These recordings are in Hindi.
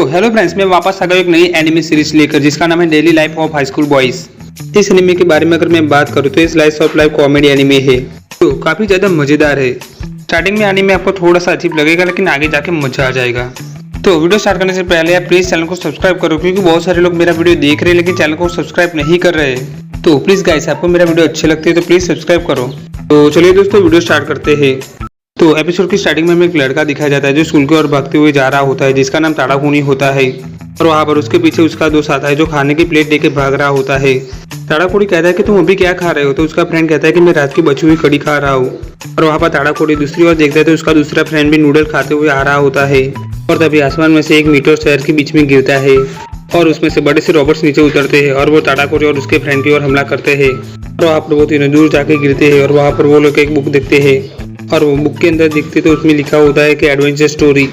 तो हेलो फ्रेंड्स, मैं वापस आ गया एक नई एनिमे सीरीज लेकर जिसका नाम है daily life of high school boys. इस एनिमे के बारे में अगर मैं बात करूँ तो इस slice of life comedy anime है तो काफी ज्यादा मजेदार है। स्टार्टिंग में एनिमे आपको थोड़ा सा अजीब लगेगा लेकिन आगे जाके मजा आ जाएगा। तो वीडियो स्टार्ट करने से पहले आप प्लीज चैनल को सब्सक्राइब करो क्योंकि बहुत सारे लोग मेरा वीडियो देख रहे हैं लेकिन चैनल को सब्सक्राइब नहीं कर रहे हैं। तो प्लीज गाइस, आपको मेरा वीडियो अच्छे लगते हैं तो प्लीज सब्सक्राइब करो। तो चलिए दोस्तों, वीडियो स्टार्ट करते हैं। तो एपिसोड की स्टार्टिंग में हमें एक लड़का दिखाया जाता है जो स्कूल की ओर भागते हुए जा रहा होता है जिसका नाम ताड़ाकुनी होता है। और वहाँ पर उसके पीछे उसका दोस्त आता है जो खाने की प्लेट लेके भाग रहा होता है। ताड़ाकुनी कहता है कि तुम अभी क्या खा रहे हो, तो उसका फ्रेंड कहता है कि मैं रात की बची हुई कड़ी खा रहा हूँ। और वहाँ पर ताड़ाकुनी दूसरी ओर देखता है तो उसका दूसरा फ्रेंड भी नूडल खाते हुए आ रहा होता है। और तभी आसमान में से एक मीटर शहर के बीच में गिरता है और उसमें से बड़े से रॉबर्ट्स नीचे उतरते हैं और वो ताड़ाकुनी और उसके फ्रेंड की ओर हमला करते हैं। और वहाँ पर वो तीनों दूर जाके गिरते हैं और वहाँ पर वो लोग एक बुक देखते हैं और वो बुक के अंदर दिखते तो उसमें लिखा होता है कि एडवेंचर स्टोरी।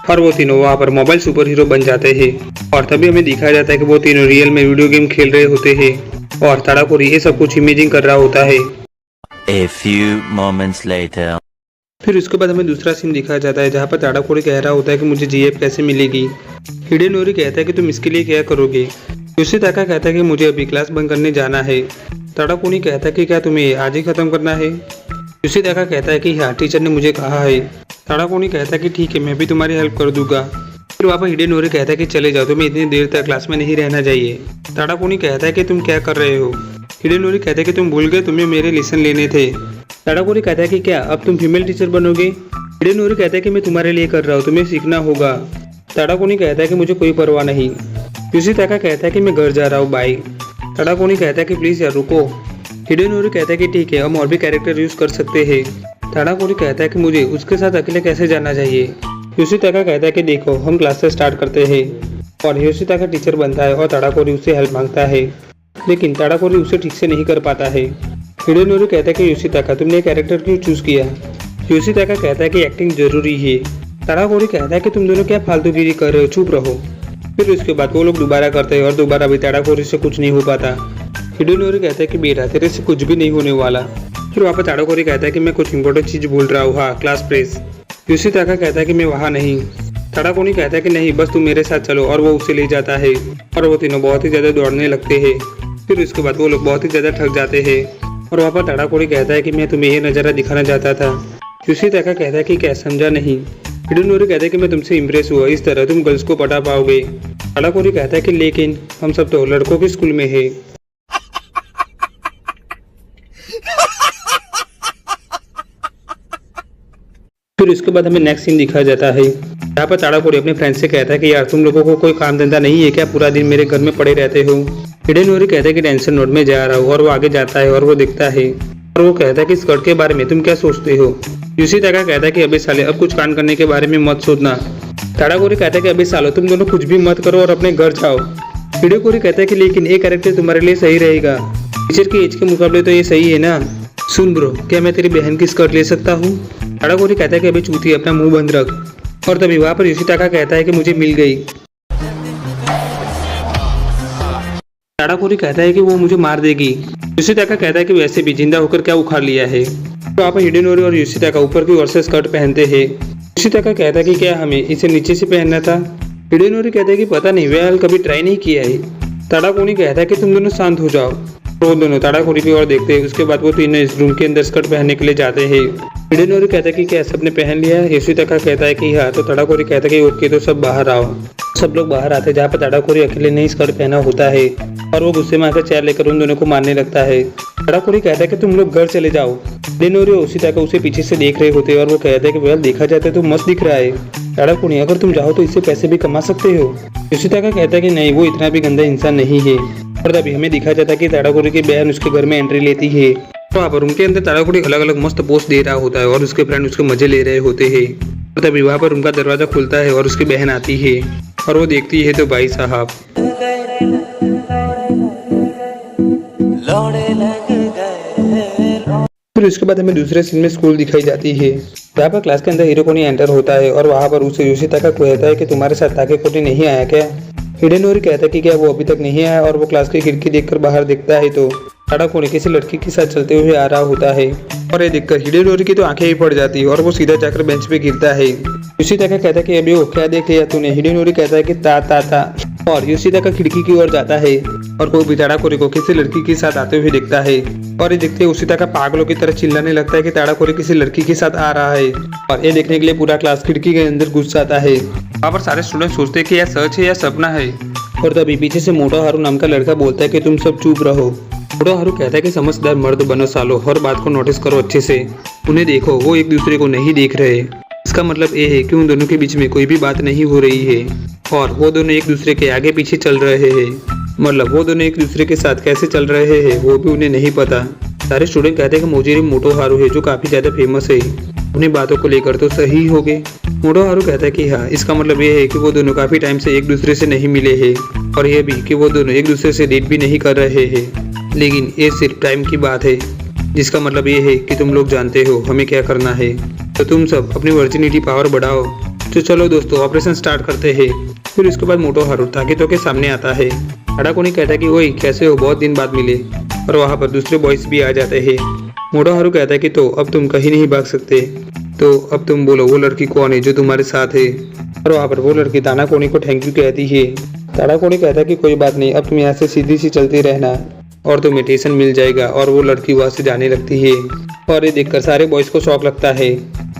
और वो तीनों वहाँ पर मोबाइल सुपर हीरो बन जाते हैं। और तभी हमें दिखाया जाता है कि वो तीनों रियल में वीडियो गेम खेल रहे होते हैं और ताड़ाकुनी ये सब कुछ इमेजिंग कर रहा होता है। A few moments later. फिर उसके बाद हमें दूसरा सीन दिखाया जाता है जहाँ पर ताड़ाकुनी कह रहा होता है कि मुझे जीएफ कैसे मिलेगी। हिडेनोरी कहता है कि तुम इसके लिए क्या करोगे। योशिताका कहता है कि मुझे अभी क्लास बंद करने जाना है। ताड़ाकुनी कहता है कि क्या तुम्हें आज ही खत्म करना है। योशिताका कहता है कि हाँ, टीचर ने मुझे कहा है। ताड़ाकुनी कहता है कि ठीक है, मैं भी तुम्हारी हेल्प कर दूंगा। फिर वहाँ पर हिडेनोरी कहता है कि चले जाओ, तुम्हें इतनी देर तक क्लास में नहीं रहना चाहिए। ताड़ाकुनी कहता है कि तुम क्या कर रहे हो। हिडेनोरी कहता है कि तुम भूल गए, तुम्हें मेरे लेसन लेने थे। ताड़ाकुनी कहता है कि क्या अब तुम फीमेल टीचर बनोगे। हिडेनोरी कहता है कि मैं तुम्हारे लिए कर रहा हूँ, तुम्हें सीखना होगा। ताड़ाकुनी कहता है कि मुझे कोई परवाह नहीं। योशिताका कहता है कि मैं घर जा रहा हूँ, बाय। ताड़ाकुनी कहता है कि प्लीज यार रुको। हिडेनोरी कहता है कि ठीक है, हम और भी कैरेक्टर यूज कर सकते हैं। ताड़ाकुनी कहता है कि मुझे उसके साथ अकेले कैसे जाना चाहिए। योशिताका कहता है कि देखो, हम क्लास से स्टार्ट करते हैं। और योशिताका टीचर बनता है और ताड़ाकुनी उससे हेल्प मांगता है लेकिन ताड़ाकुनी उसे ठीक से नहीं कर पाता है। हिडेनोरी कहता है कि योशिताका, तुमने ये कैरेक्टर क्यों चूज किया। योशिताका कहता है कि एक्टिंग जरूरी है। ताड़ाकुनी कहता है कि तुम दोनों क्या फालतूगिरी कर रहे हो, चुप रहो। फिर उसके बाद वो लोग दोबारा करते हैं और दोबारा भी ताड़ाकुनी से कुछ नहीं हो पाता। हिडेनोरी कहता है कि बेटा, तेरे से कुछ भी नहीं होने वाला। फिर वहाँ पर ताड़ाकुनी कहता है कि मैं कुछ इंपॉर्टेंट चीज भूल रहा हूँ, हाँ, क्लास प्रेस। योशिताका कहता है कि मैं वहाँ नहीं। ताड़ाकुनी कहता है कि नहीं, बस तुम मेरे साथ चलो। और वो उसे ले जाता है और वो तीनों बहुत ही ज्यादा दौड़ने लगते हैं। फिर उसके बाद वो लोग बहुत ही ज्यादा थक जाते हैं और वहाँ पर ताड़ाकुनी कहता है कि मैं तुम्हें ये नज़ारा दिखाना चाहता था। योशिताका कहता है कि क्या, समझा नहीं। हिडेनोरी कहता है कि मैं तुमसे इम्प्रेस हुआ, इस तरह तुम गर्ल्स को पटा पाओगे। ताड़ाकुनी कहता है कि लेकिन हम सब तो लड़कों के स्कूल में है। फिर उसके बाद हमें नेक्स्ट सीन दिखाया जाता है जहाँ पर ताड़ाकुनी अपने फ्रेंड से कहता है कि यार तुम लोगों को कोई काम धंधा नहीं है क्या, पूरा दिन मेरे घर में पड़े रहते हो। हिडेनोरी कहता है कि टेंशन नोट में जा रहा हूँ और वो आगे जाता है और वो दिखता है और वो कहता है कि स्कर्ट के बारे में तुम क्या सोचते हो। योशिताका कहता है कि अबे साले, अब कुछ कांड करने के बारे में मत सोचना। ताड़ाकुनी कहता है कि अबे सालो, तुम दोनों कुछ भी मत करो और अपने घर जाओ। हिडेनोरी कहता है कि लेकिन एक कैरेक्टर तुम्हारे लिए सही रहेगा, टीचर की एज के मुकाबले तो ये सही है ना। सुन ब्रो, क्या मैं तेरी बहन की स्कर्ट ले सकता हूँ। ताड़ाकुनी कहता है कि अभी चूती, अपना मुंह बंद रख। और तभी वहाँ पर योशिताका कहता है कि मुझे मिल गई। ताड़ाकुनी कहता है कि वो मुझे मार देगी। योशिताका कहता है कि वैसे भी जिंदा होकर क्या उखाड़ लिया है। तो वहाँ पर हिडेनोरी और योशिताका ऊपर की ओर से स्कर्ट पहनते हैं। योशिताका कहता है कि क्या हमें इसे नीचे से पहनना था। हिडेनोरी कहता है कि पता नहीं, वेल कभी ट्राई नहीं किया है। ताड़ाकुनी कहता है कि तुम दोनों शांत हो जाओ। वो दोनों ताड़ाकुनी की ओर देखते हैं। उसके बाद वो तीनों इस रूम के अंदर स्कर्ट पहनने के लिए जाते हैं। हिडेनोरी कहता है कि क्या सबने पहन लिया है। योशिताका कहता है कि हाँ। तो ताड़ाकुनी कहता है कि ओके, तो सब बाहर आओ। सब लोग बाहर आते हैं जहाँ पर ताड़ाकुनी अकेले नहीं स्कर्ट पहना होता है और वो गुस्से में आकर चेयर लेकर उन दोनों को मारने लगता है। ताड़ाकुनी कहता है कि तुम लोग घर चले जाओ। हिडेनोरी और योशिताका उसे पीछे से देख रहे होते हैं और वो कहते हैं कि वेल देखा जाता है तो मस्त दिख रहा है। ताड़ाकुनी, अगर तुम चाहो तो इससे पैसे भी कमा सकते हो। योशिताका कहता है कि नहीं, वो इतना भी गंदा इंसान नहीं है। और तभी हमें दिखा जाता है कि ताड़ाकुनी की बहन उसके घर में एंट्री लेती है। तो वहाँ पर उनके अंदर ताड़ाकुनी अलग अलग मस्त पोस्ट दे रहा होता है और उसके फ्रेंड उसके मजे ले रहे होते हैं। और तभी वहाँ पर उनका दरवाजा खुलता है और उसकी बहन आती है और वो देखती है तो भाई साहब। फिर उसके बाद हमें दूसरे सीन में स्कूल दिखाई जाती है जहाँ पर क्लास के अंदर हिरोकोनी एंटर होता है और वहाँ पर उसे योशिताका कहता है कि तुम्हारे साथ ताकेकोटी नहीं आया क्या। हिडेनोरी कहता है कि क्या वो अभी तक नहीं आया और वो क्लास की खिड़की देखकर बाहर देखता है तो टाड़ा कोने किसी लड़की के साथ चलते हुए आ रहा होता है और ये देखकर हिडेनोरी की तो आंखें ही पड़ जाती है और वो सीधा जाकर बेंच पे गिरता है। योशिताका कहता है कि अभी वो क्या देख लिया तूने। हिडेनोरी कहता है कि ता ता ता और योशिताका खिड़की की ओर जाता है और वो भी टाड़ाकोरी को किसी लड़की के साथ आते हुए देखता है और ये देखते योशिताका पागलों की तरह चिल्लाने लगता है कि टाड़ाकोरी किसी लड़की के साथ आ रहा है और ये देखने के लिए पूरा क्लास खिड़की के अंदर घुस जाता है। वहाँ पर सारे स्टूडेंट सोचते हैं कि यह सच है या सपना है और तभी पीछे से मोटो हारू नाम का लड़का बोलता है कि तुम सब चुप रहो। मोटो हारू कहता है कि समझदार मर्द बनो सालो, हर बात को नोटिस करो अच्छे से, उन्हें देखो वो एक दूसरे को नहीं देख रहे। इसका मतलब ये है कि उन दोनों के बीच में कोई भी बात नहीं हो रही है और वो दोनों एक दूसरे के आगे पीछे चल रहे हैं। मतलब वो दोनों एक दूसरे के साथ कैसे चल रहे हैं वो भी उन्हें नहीं पता। सारे स्टूडेंट कहते हैं कि मोजिरी मोटो हारू है जो काफी ज्यादा फेमस है, अपनी बातों को लेकर तो सही हो गए। मोटो हारू कहता है कि हाँ, इसका मतलब ये है कि वो दोनों काफी टाइम से एक दूसरे से नहीं मिले हैं और ये भी कि वो दोनों एक दूसरे से डेट भी नहीं कर रहे हैं, लेकिन ये सिर्फ टाइम की बात है। जिसका मतलब ये है कि तुम लोग जानते हो हमें क्या करना है, तो तुम सब अपनी वर्जिनिटी पावर बढ़ाओ। तो चलो दोस्तों ऑपरेशन स्टार्ट करते हैं। फिर उसके बाद मोटो हारू ताकितो के सामने आता है। टाड़ाकोनी कहता है कि वही कैसे हो, बहुत दिन बाद मिले और वहाँ पर दूसरे बॉयज भी आ जाते हैं। मोटो हारू कहता है कि तो अब तुम कहीं नहीं भाग सकते, तो अब तुम बोलो वो लड़की कौन है जो तुम्हारे साथ है। और वहाँ पर वो लड़की टाड़ाकोनी को थैंक यू कहती है। टाड़ाकोनी कहता है कि कोई बात नहीं, अब तुम यहाँ से सीधी सी चलती रहना और तुम्हें स्टेशन मिल जाएगा। और वो लड़की वहाँ से जाने लगती है और ये देखकर सारे बॉयज को शौक लगता है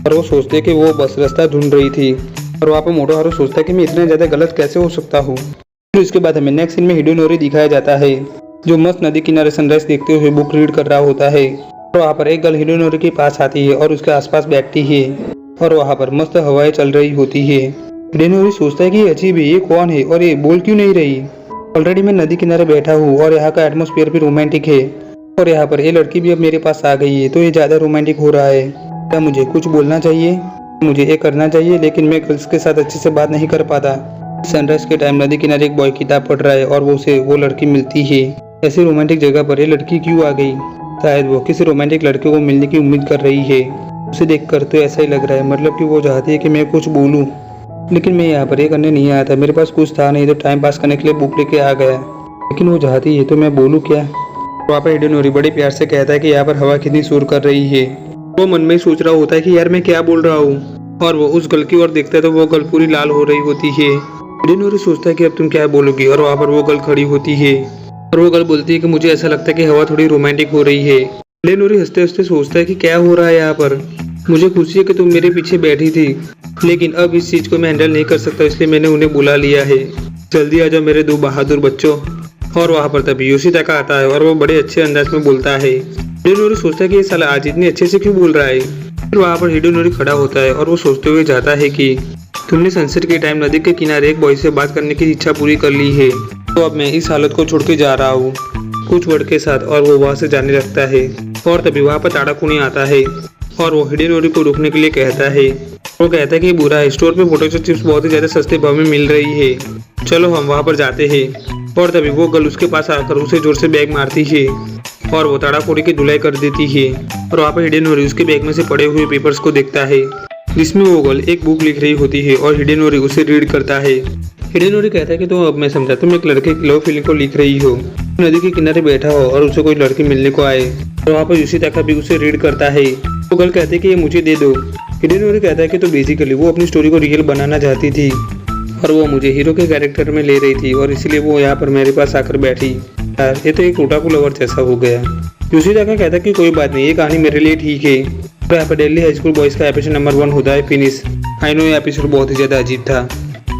और वो सोचते हैं कि वो बस रास्ता ढूंढ रही थी। और वहाँ पर मोटो हारू सोचता है कि मैं इतना ज्यादा गलत कैसे हो सकता हूँ। फिर उसके बाद हमें नेक्स्ट सीन में हिडेनोरी दिखाया जाता है जो मस्त नदी किनारे सनराइज देखते हुए बुक रीड कर रहा होता है। और वहाँ पर एक गर्ल हिडेनोरी के पास आती है और उसके आसपास बैठती है और वहाँ पर मस्त हवाएं चल रही होती है। हिडेनोरी सोचता है कि ये अजीब है, ये कौन है और ये बोल क्यों नहीं रही। ऑलरेडी मैं नदी किनारे बैठा हूँ और यहाँ का एटमोस्फेयर भी रोमांटिक है और यहाँ पर ये लड़की भी अब मेरे पास आ गई है, तो ये ज्यादा रोमांटिक हो रहा है। क्या मुझे कुछ बोलना चाहिए, मुझे ये करना चाहिए, लेकिन मैं गर्ल्स के साथ अच्छे से बात नहीं कर पाता। सनराइज के टाइम नदी किनारे एक बॉय किताब पढ़ रहा है और वो लड़की मिलती है। ऐसी रोमांटिक जगह पर ये लड़की क्यों आ गई। शायद वो किसी रोमांटिक लड़के को मिलने की उम्मीद कर रही है। उसे देखकर तो ऐसा ही लग रहा है, मतलब कि वो चाहती है कि मैं कुछ बोलूं, लेकिन मैं यहाँ पर ये करने नहीं आया था। मेरे पास कुछ था नहीं तो टाइम पास करने के लिए बुक लेके आ गया, लेकिन वो चाहती है तो मैं बोलूँ क्या। वहाँ पर हिडेनोरी बड़े प्यार से कहता है कि यहाँ पर हवा कितनी शोर कर रही है। वो मन में ही सोच रहा होता है कि यार मैं क्या बोल रहा हूँ और वो उस गर्ल की ओर देखता है तो वो गर्ल पूरी लाल हो रही होती है। हिडेनोरी सोचता है कि अब तुम क्या बोलोगी और वहाँ पर वो गर्ल खड़ी होती है और वो गर्ल बोलती है कि मुझे ऐसा लगता है कि हवा थोड़ी रोमांटिक हो रही है। हिडेनोरी हंसते हंसते सोचता है कि क्या हो रहा है यहाँ पर, मुझे खुशी है कि तुम मेरे पीछे बैठी थी, लेकिन अब इस चीज को मैं हैंडल नहीं कर सकता, इसलिए मैंने उन्हें बुला लिया है। जल्दी आ जाओ मेरे दो बहादुर बच्चों। और वहाँ पर तभी योशिताका आता है और वो बड़े अच्छे अंदाज में बोलता है। हिडेनोरी सोचता है कि ये साला आज इतने अच्छे से क्यों बोल रहा है। फिर वहाँ पर हिडेनोरी खड़ा होता है और वो सोचते हुए जाता है कि तुमने सनसेट के टाइम नदी के किनारे एक बॉय से बात करने की इच्छा पूरी कर ली है, तो अब मैं इस हालत को छोड़ के जा रहा हूँ कुछ वर्ड के साथ। और वो वहाँ से जाने लगता है और तभी वहाँ पर टाड़ाकोनी आता है और वो हिडेनोरी को रोकने के लिए कहता है। वो कहता है कि बुरा है, स्टोर पे पोटैटो चिप्स बहुत ही ज्यादा सस्ते भाव में मिल रही है, चलो हम वहाँ पर जाते हैं। और तभी वो गर्ल उसके पास आकर उसे जोर से बैग मारती है और वो टाड़ाकोनी की धुलाई कर देती है। और वहाँ पर हिडेनोरी उसके बैग में से पड़े हुए पेपर्स को देखता है जिसमें वो गर्ल एक बुक लिख रही होती है और हिडेनोरी उसे रीड करता है। हिडेनोरी कहता है कि तो अब मैं समझा, तुम एक लड़के की लव फीलिंग को लिख रही हो, नदी के किनारे बैठा हो और उसे कोई लड़की मिलने को आए। और वहाँ पर योशिताका भी उसे रीड करता है। वो गर्ल कहती है कि ये मुझे दे दो। हिडेनोरी कहता है कि तो बेसिकली वो अपनी स्टोरी को रियल बनाना चाहती थी और वो मुझे हीरो के कैरेक्टर में ले रही थी और इसलिए वो यहाँ पर मेरे पास आकर बैठी। यार ये तो एक ओटाकू लवर जैसा हो गया। योशिताका कहता है कि कोई बात नहीं, ये कहानी मेरे लिए ठीक है। तो यहाँ पर दिल्ली हाई स्कूल बॉयज का एपिसोड नंबर 1 होता है फिनिश। आई नो ये एपिसोड बहुत ही ज़्यादा अजीब था।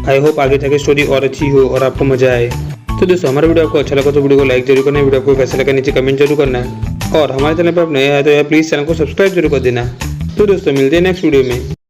आई होप आगे जाके स्टोरी और अच्छी हो और आपको मजा आए। तो दोस्तों हमारा वीडियो आपको अच्छा लगा तो वीडियो को लाइक जरूर करना है, वीडियो को कैसा लगा नीचे कमेंट जरूर करना है और हमारे चैनल पर आप नए आए तो यार प्लीज़ चैनल को सब्सक्राइब जरूर कर देना। तो दोस्तों मिलते हैं नेक्स्ट वीडियो में।